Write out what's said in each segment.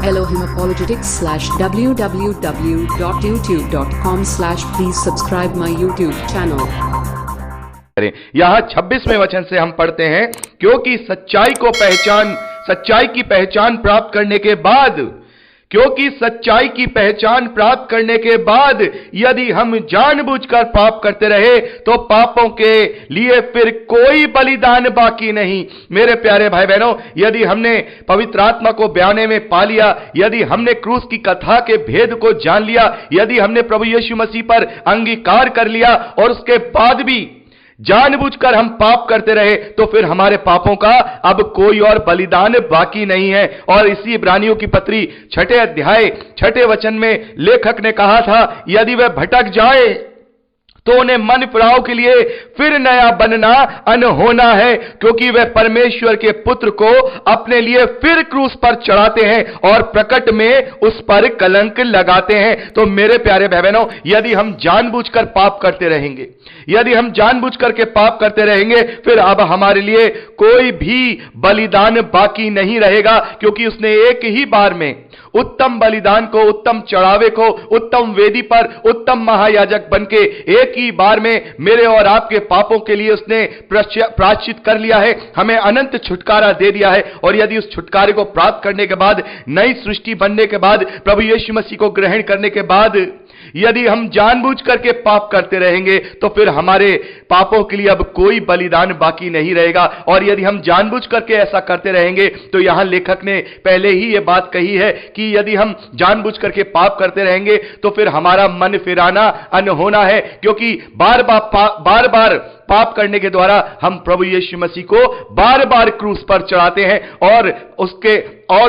Elohim Apologetics/www.youtube.com/please subscribe my YouTube channel. यहां 26वें वचन से हम पढ़ते हैं, क्योंकि सच्चाई की पहचान प्राप्त करने के बाद, क्योंकि सच्चाई की पहचान प्राप्त करने के बाद यदि हम जानबूझकर पाप करते रहे तो पापों के लिए फिर कोई बलिदान बाकी नहीं। मेरे प्यारे भाई बहनों, यदि हमने पवित्र आत्मा को ब्याने में पा लिया, यदि हमने क्रूस की कथा के भेद को जान लिया, यदि हमने प्रभु यीशु मसीह पर अंगीकार कर लिया और उसके बाद भी जानबूझकर हम पाप करते रहे, तो फिर हमारे पापों का अब कोई और बलिदान बाकी नहीं है। और इसी इब्रानियों की पत्री 6 अध्याय 6 वचन में लेखक ने कहा था, यदि वह भटक जाए तो उन्हें मन फिराव के लिए फिर नया बनना अनहोना है, क्योंकि वे परमेश्वर के पुत्र को अपने लिए फिर क्रूस पर चढ़ाते हैं और प्रकट में उस पर कलंक लगाते हैं। तो मेरे प्यारे भाई बहनों, यदि हम जानबूझकर पाप करते रहेंगे, यदि हम जानबूझकर के पाप करते रहेंगे, फिर अब हमारे लिए कोई भी बलिदान बाकी नहीं रहेगा, क्योंकि उसने एक ही बार में उत्तम बलिदान को, उत्तम चढ़ावे को, उत्तम वेदी पर उत्तम महायाजक बनके एक ही बार में मेरे और आपके पापों के लिए उसने प्रायश्चित कर लिया है, हमें अनंत छुटकारा दे दिया है। और यदि उस छुटकारे को प्राप्त करने के बाद, नई सृष्टि बनने के बाद, प्रभु यीशु मसीह को ग्रहण करने के बाद यदि हम जानबूझ करके पाप करते रहेंगे, तो फिर हमारे पापों के लिए अब कोई बलिदान बाकी नहीं रहेगा। और यदि हम जानबूझ करके ऐसा करते रहेंगे, तो यहां लेखक ने पहले ही यह बात कही है कि यदि हम जानबूझ करके पाप करते रहेंगे तो फिर हमारा मन फिराना अनहोना है, क्योंकि बार बार पाप करने के द्वारा हम प्रभु यीशु मसीह को बार बार क्रूस पर चढ़ाते हैं और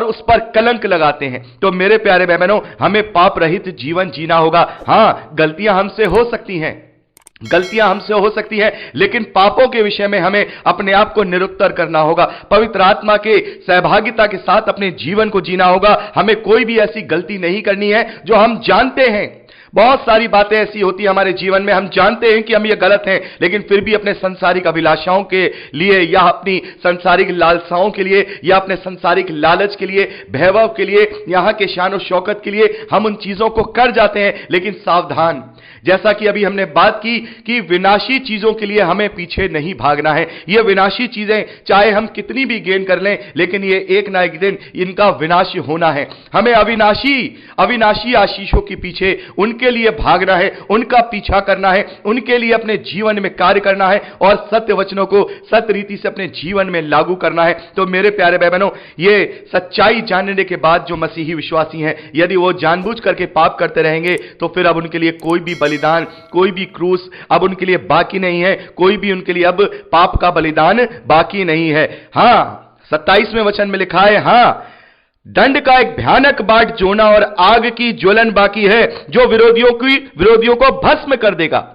उस पर कलंक लगाते हैं। तो मेरे प्यारे भाई बहनों, हमें पाप रहित जीवन जीना होगा। हां, गलतियां हमसे हो सकती हैं, लेकिन पापों के विषय में हमें अपने आप को निरुत्तर करना होगा, पवित्र आत्मा के सहभागिता के साथ अपने जीवन को जीना होगा। हमें कोई भी ऐसी गलती नहीं करनी है जो हम जानते हैं। बहुत सारी बातें ऐसी होती हैं हमारे जीवन में, हम जानते हैं कि हम ये गलत हैं, लेकिन फिर भी अपने संसारिक अभिलाषाओं के लिए, या अपनी संसारिक लालसाओं के लिए, या अपने संसारिक लालच के लिए, वैभव के लिए, यहां के शान और शौकत के लिए हम उन चीजों को कर जाते हैं। लेकिन सावधान, जैसा कि अभी हमने बात की कि विनाशी चीजों के लिए हमें पीछे नहीं भागना है। ये विनाशी चीजें चाहे हम कितनी भी गेन कर लें, लेकिन ये एक ना एक दिन इनका विनाश होना है। हमें अविनाशी आशीषों के पीछे, उनके लिए भागना है, उनका पीछा करना है, उनके लिए अपने जीवन में कार्य करना है और सत्य वचनों को सत्य रीति से अपने जीवन में लागू करना है। तो मेरे प्यारे भाई बहनों, ये सच्चाई जानने के बाद जो मसीही विश्वासी हैं, यदि वो जानबूझ करके पाप करते रहेंगे, तो फिर अब उनके लिए कोई भी बलिदान, कोई भी क्रूस अब उनके लिए बाकी नहीं है, कोई भी उनके लिए अब पाप का बलिदान बाकी नहीं है। हां, 27वें वचन में लिखा है, हां, दंड का एक भयानक बाट जोना और आग की ज्वलन बाकी है, जो विरोधियों को भस्म कर देगा।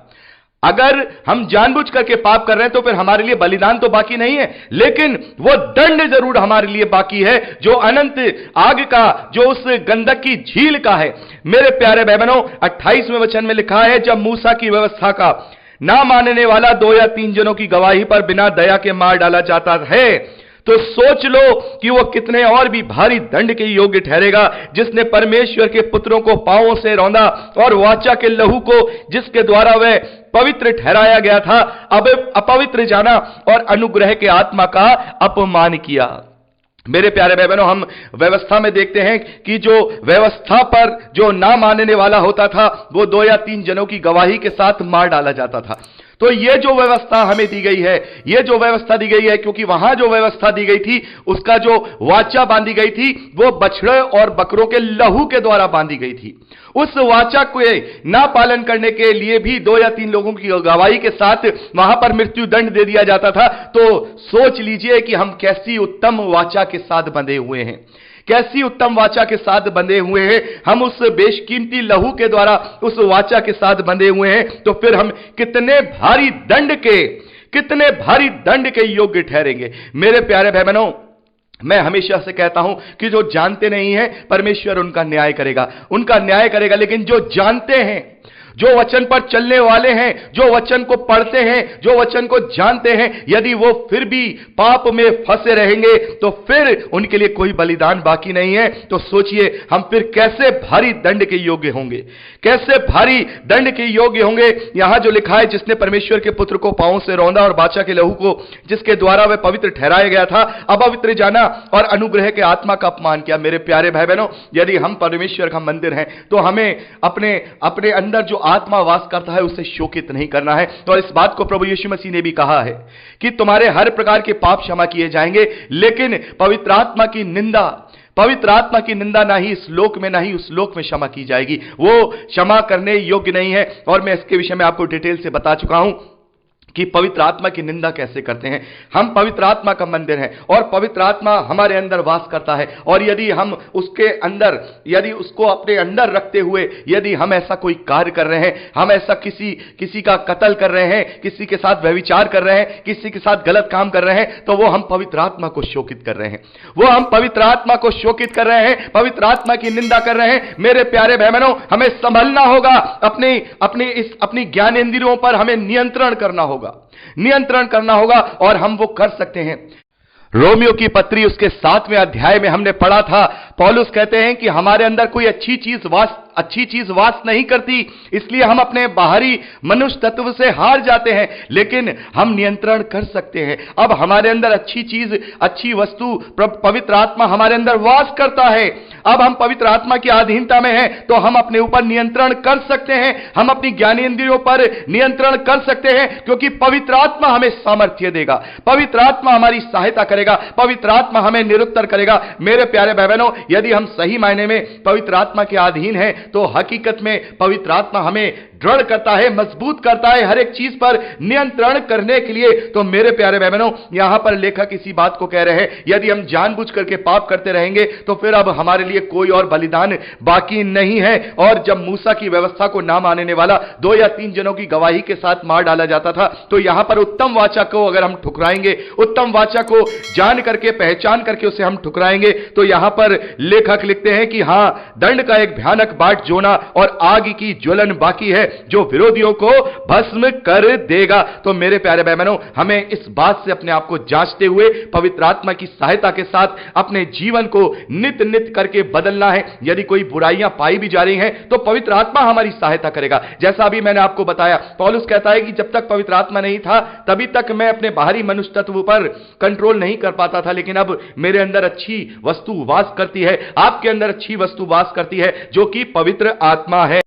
अगर हम जानबूझ करके पाप कर रहे हैं तो फिर हमारे लिए बलिदान तो बाकी नहीं है, लेकिन वो दंड जरूर हमारे लिए बाकी है, जो अनंत आग का, जो उस गंधक की झील का है। मेरे प्यारे भाई बहनों, 28वें वचन में लिखा है, जब मूसा की व्यवस्था का ना मानने वाला 2 या 3 जनों की गवाही पर बिना दया के मार डाला जाता है, तो सोच लो कि वो कितने और भी भारी दंड के योग्य ठहरेगा, जिसने परमेश्वर के पुत्रों को पांवों से रौंदा और वाचा के लहू को, जिसके द्वारा वह पवित्र ठहराया गया था, अब अपवित्र जाना और अनुग्रह के आत्मा का अपमान किया। मेरे प्यारे भाई बहनों, हम व्यवस्था में देखते हैं कि जो व्यवस्था पर जो ना मानने वाला होता था, वो 2 या 3 जनों की गवाही के साथ मार डाला जाता था। तो ये जो व्यवस्था हमें दी गई है, ये जो व्यवस्था दी गई है, क्योंकि वहां जो व्यवस्था दी गई थी, उसका जो वाचा बांधी गई थी, वो बछड़े और बकरों के लहू के द्वारा बांधी गई थी। उस वाचा को ना पालन करने के लिए भी 2 या 3 लोगों की गवाही के साथ वहां पर मृत्यु दंड दे दिया जाता था। तो सोच लीजिए कि हम कैसी उत्तम वाचा के साथ बंधे हुए हैं, कैसी उत्तम वाचा के साथ बंधे हुए हैं। हम उस बेशकीमती लहू के द्वारा उस वाचा के साथ बंधे हुए हैं, तो फिर हम कितने भारी दंड के योग्य ठहरेंगे। मेरे प्यारे भाई बहनों, मैं हमेशा से कहता हूं कि जो जानते नहीं हैं, परमेश्वर उनका न्याय करेगा, लेकिन जो जानते हैं, जो वचन पर चलने वाले हैं, जो वचन को पढ़ते हैं, जो वचन को जानते हैं, यदि वो फिर भी पाप में फंसे रहेंगे तो फिर उनके लिए कोई बलिदान बाकी नहीं है। तो सोचिए हम फिर कैसे भारी दंड के योग्य होंगे, कैसे भारी दंड के योग्य होंगे। यहां जो लिखा है, जिसने परमेश्वर के पुत्र को पांवों से रौंदा और बाचा के लहू को जिसके द्वारा वह पवित्र ठहराया गया था, अपवित्र जाना और अनुग्रह के आत्मा का अपमान किया। मेरे प्यारे भाई बहनों, यदि हम परमेश्वर का मंदिर हैं तो हमें अपने अंदर जो आत्मा वास करता है उसे शोकित नहीं करना है। और इस बात को प्रभु यीशु मसीह ने भी कहा है कि तुम्हारे हर प्रकार के पाप क्षमा किए जाएंगे, लेकिन पवित्र आत्मा की निंदा ना ही इस लोक में ना ही उस लोक में क्षमा की जाएगी। वो क्षमा करने योग्य नहीं है। और मैं इसके विषय में आपको डिटेल से बता चुका हूं कि पवित्र आत्मा की निंदा कैसे करते हैं। हम पवित्र आत्मा का मंदिर हैं और पवित्र आत्मा हमारे अंदर वास करता है, और यदि हम उसके अंदर, यदि उसको अपने अंदर रखते हुए यदि हम ऐसा कोई कार्य कर रहे हैं, हम ऐसा किसी का कत्ल कर रहे हैं, किसी के साथ व्यभिचार कर रहे हैं, किसी के साथ गलत काम कर रहे हैं, तो वो हम पवित्र आत्मा को शोकित कर रहे हैं, वो हम पवित्र आत्मा को शोकित कर रहे हैं, पवित्र आत्मा की निंदा कर रहे हैं। मेरे प्यारे बहनों, हमें संभलना होगा, अपनी ज्ञानेंद्रियों पर हमें नियंत्रण करना होगा, और हम वो कर सकते हैं। रोमियो की पत्री उसके 7वें अध्याय में हमने पढ़ा था, पौलुस कहते हैं कि हमारे अंदर कोई अच्छी चीज वास नहीं करती, इसलिए हम अपने बाहरी मनुष्य तत्व से हार जाते हैं, लेकिन हम नियंत्रण कर सकते हैं। अब हमारे अंदर अच्छी वस्तु पवित्र आत्मा हमारे अंदर वास करता है। अब हम पवित्र आत्मा की अधीनता में हैं, तो हम अपने ऊपर नियंत्रण कर सकते हैं, हम अपनी ज्ञानेंद्रियों पर नियंत्रण कर सकते हैं, क्योंकि पवित्र आत्मा हमें सामर्थ्य देगा, पवित्र आत्मा हमारी सहायता करेगा, पवित्र आत्मा हमें निरुत्तर करेगा। मेरे प्यारे भाई बहनों, यदि हम सही मायने में पवित्र आत्मा के अधीन हैं, तो हकीकत में पवित्र आत्मा हमें दृढ़ करता है, मजबूत करता है, हर एक चीज पर नियंत्रण करने के लिए। तो मेरे प्यारे भाई बहनों, यहां पर लेखक इसी बात को कह रहे हैं, यदि हम जानबूझ करके पाप करते रहेंगे तो फिर अब हमारे लिए कोई और बलिदान बाकी नहीं है। और जब मूसा की व्यवस्था को ना मानने वाला 2 या 3 जनों की गवाही के साथ मार डाला जाता था, तो यहां पर उत्तम वाचा को अगर हम ठुकराएंगे, उत्तम वाचा को जान करके पहचान करके उसे हम ठुकराएंगे, तो यहां पर लेखक लिखते हैं कि हां, दंड का एक भयानक बाट जोना और आग की ज्वलन बाकी है जो विरोधियों को भस्म कर देगा। तो मेरे प्यारे भाई बहनों, हमें इस बात से अपने आप को जांचते हुए पवित्र आत्मा की सहायता के साथ अपने जीवन को नित नित करके बदलना है। यदि कोई बुराइयां पाई भी जा रही हैं तो पवित्र आत्मा हमारी सहायता करेगा। जैसा अभी मैंने आपको बताया, पौलुस कहता है कि जब तक पवित्र आत्मा नहीं था तभी तक मैं अपने बाहरी मनुष्य तत्व पर कंट्रोल नहीं कर पाता था, लेकिन अब मेरे अंदर अच्छी वस्तु वास करती है, आपके अंदर अच्छी वस्तु वास करती है, जो कि पवित्र आत्मा है।